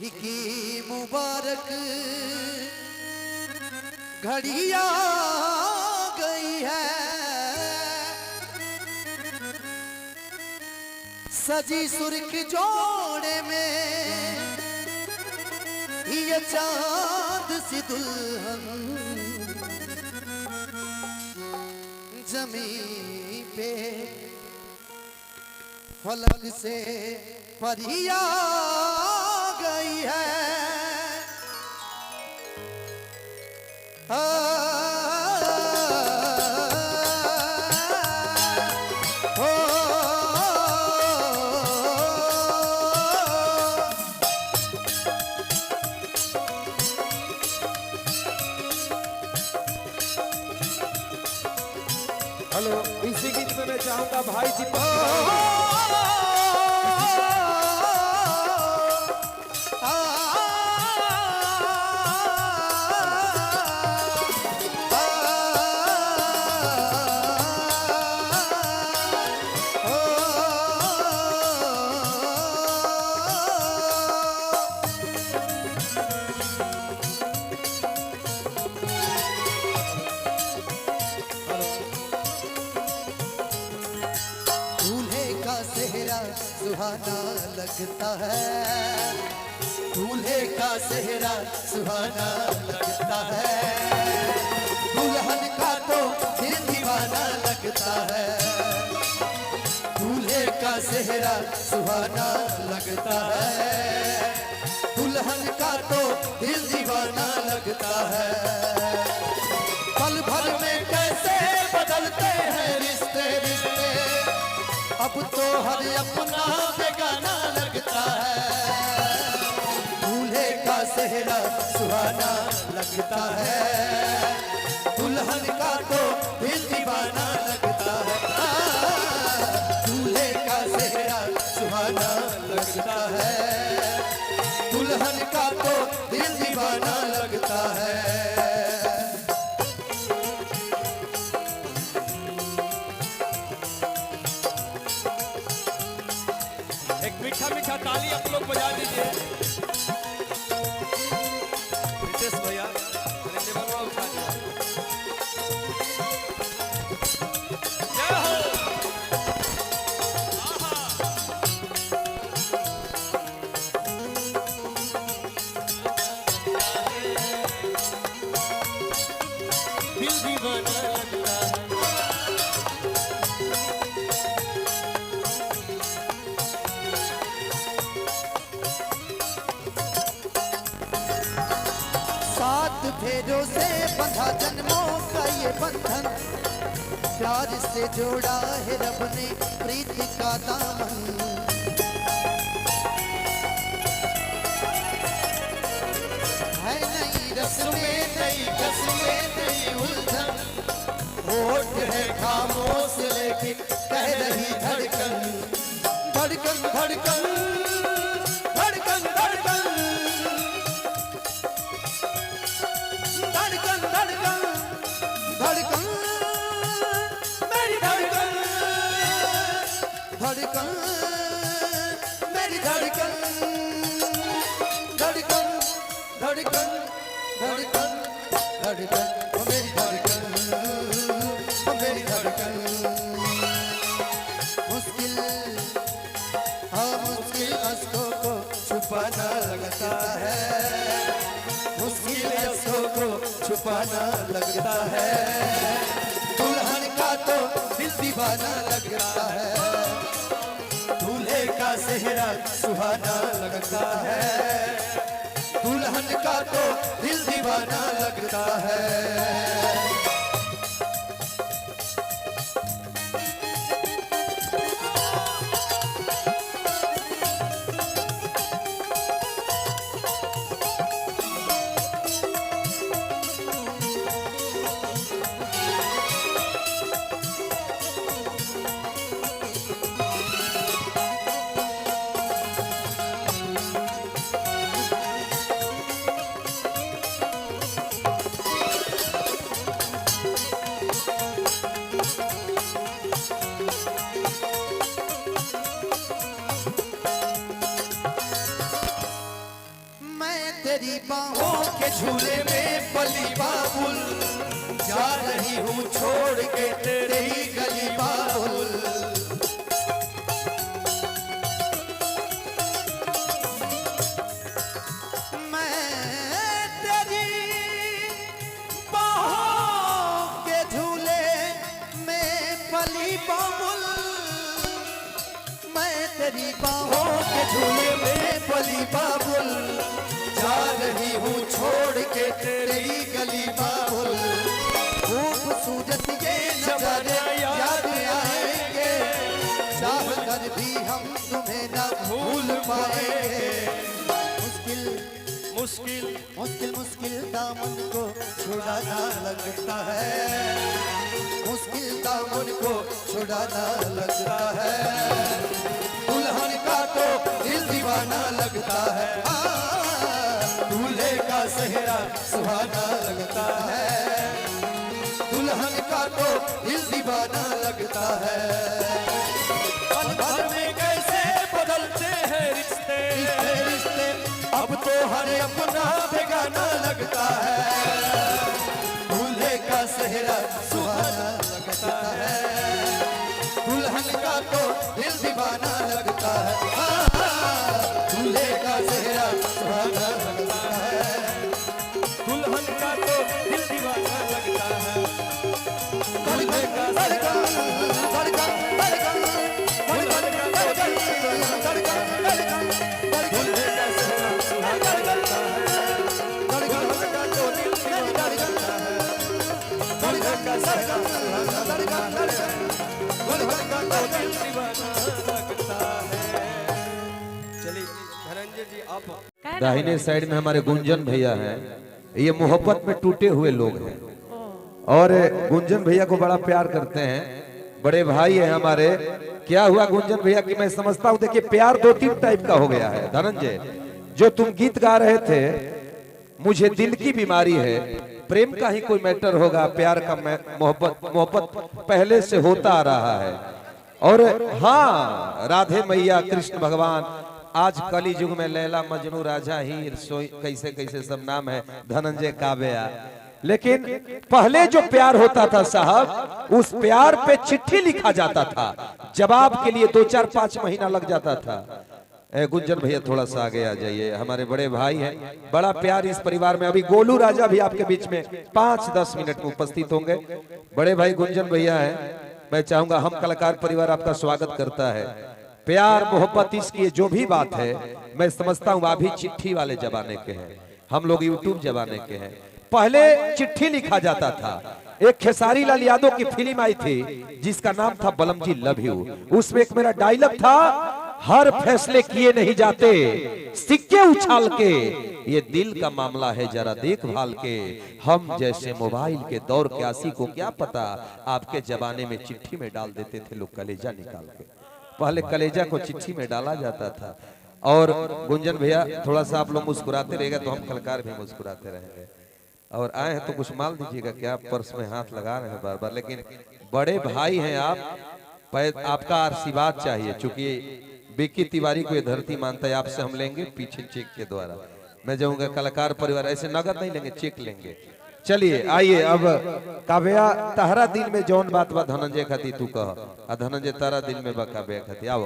जिनकी मुबारक घड़ी आ गई है, सजी सुर्ख जोड़े में ये चांद सी दुल्हन जमीन पे फलक से परी आ गई है। हेलो, इसी गीत में मैं चाहूंगा भाई दीपक सुहाना लगता है, दूल्हे का सेहरा सुहाना लगता है, दुल्हन का तो दिल दीवाना लगता है, दूल्हे का सेहरा सुहाना लगता है, दुल्हन का तो दिल दीवाना लगता है। पल भर में कैसे बदलते हैं रिश्ते रिश्ते, अब तो हर अपना बेगाना लगता है, दूल्हे का सेहरा सुहाना लगता है, दुल्हन का तो दिल दीवाना लगता है, दूल्हे का सेहरा सुहाना लगता है, दुल्हन का तो दिल दीवाना लगता है। मीठा मीठा ताली आप लोग बजा दीजिए। रितेश भैया लेवलवा उठा दिया। जय हो। दिल दीवाना लगता है। सात फेरों से बंधा जन्मों का ये बंधन, प्यार से जोड़ा है रब ने प्रीत का दामन, है नई रस्में नई कसमें नई उलझन, होठ है खामोश लेकिन कह रही धड़कन, धड़कन धड़कन धड़कन धड़कन धड़कन धड़कन धड़कन मेरी धड़कन, धड़कन मेरी धड़कन, धड़कन धड़कन धड़कन धड़कन ओ मेरी धड़कन, ओ मेरी धड़कन। मुश्किल हाँ मुश्किल अश्कों को छुपाना लगता है, मुश्किल अश्कों को छुपाना लगता है, दुल्हन का तो दिल दीवाना लगता है, दूल्हे का सेहरा सुहाना लगता है, दुल्हन का तो दिल दीवाना लगता है। तेरी बाहों के झूले में पली बाबुल, जा रही हूँ छोड़ के तेरी गली बाबुल। तेरी बाहों के झूले में पली बाबुल, जा रही हूँ छोड़ के तेरी गली बाबुल। खूबसूरत ये नजारे याद आएंगे, चाह कर भी हम तुम्हें न भूल पाएंगे। मुश्किल मुश्किल मुश्किल मुश्किल दामन को छुड़ाना लगता है, मुश्किल दामन को छुड़ाना लगता है। दुल्हन का तो दिल दीवाना लगता है, दूल्हे का सेहरा सुहाना लगता है। दुल्हन का तो दिल दीवाना लगता है। पल भर में कैसे बदलते हैं रिश्ते, रिश्ते अब तो हर अपना बेगाना लगता है। दूल्हे का सेहरा सुहाना लगता है, दुल्हन का तो दिल दीवाना लगता है। दूल्हे का सेहरा सुहाना लगता है, दुल्हन का तो दिल दीवाना लगता है। दूल्हे का लड़का लड़का लड़का दूल्हे का सेहरा सुहाना लगता है, दुल्हन का तो दिल दीवाना लगता है। दूल्हे का सेहरा सुहाना लगता है, चलिए धनंजय जी आप। दाहिने साइड में हमारे गुंजन भैया हैं, ये मोहब्बत में टूटे हुए लोग हैं और गुंजन भैया को बड़ा प्यार करते हैं, बड़े भाई हैं हमारे। क्या हुआ गुंजन भैया कि मैं समझता हूँ, देखिए प्यार दो तीन टाइप का हो गया है। धनंजय जो तुम गीत गा रहे थे, मुझे दिल की बीमारी है, प्रेम का ही कोई मैटर होगा, प्यार का मोहब्बत पहले से होता आ रहा है। और हाँ, राधे मैया कृष्ण भगवान, आज कली युग में लैला मजनू राजा हीर कैसे कैसे सब नाम है, धनंजय काव्या। लेकिन पहले जो प्यार होता था साहब, उस प्यार पे चिट्ठी लिखा जाता था, जवाब के लिए 2-4-5 महीना लग जाता था। गुंजन भैया थोड़ा सा आगे आ जाइए, हमारे बड़े भाई हैं, बड़ा प्यार इस परिवार में। अभी गोलू राजा भी आपके बीच में 5-10 मिनट में उपस्थित होंगे। बड़े भाई गुंजन भैया हैं, मैं चाहूंगा हम कलाकार परिवार आपका स्वागत करता है। प्यार मोहब्बत इसकी जो भी बात है, मैं समझता हूँ अभी चिट्ठी वाले जमाने के हैं, हम लोग यूट्यूब जमाने के हैं। पहले चिट्ठी लिखा जाता था। एक खेसारी लाल यादव की फिल्म आई थी जिसका नाम था बलम जी लव यू, उसमें एक मेरा डायलॉग था, हर फैसले किए नहीं जाते सिक्के उछाल के, ये दिल का मामला है जरा देखभाल के। हम जैसे मोबाइल के दौर के आसी को क्या पता, आपके जमाने में चिट्ठी में डाल देते थे लोग कलेजा निकाल के। पहले कलेजा को चिट्ठी में डाला जाता था। और गुंजन भैया थोड़ा सा आप लोग मुस्कुराते रहेगा तो हम कलाकार भी मुस्कुराते रहेंगे। और आए हैं तो कुछ माल दीजिएगा, क्या पर्स में हाथ लगा रहे हैं बार बार, लेकिन बड़े भाई हैं आप, आपका आशीर्वाद चाहिए। चूंकि बिक्की तिवारी को ये धरती मानता है, आपसे हम लेंगे पीछे चेक के द्वारा। मैं जाऊंगा कलाकार परिवार, ऐसे नगद नहीं लेंगे, चेक लेंगे। चलिए आइए, अब काव्या तहरा दिल में जौन बात बा धनंजय खाती तू कह, धनंजय तारा दिल में बा काव्या खाती, आओ।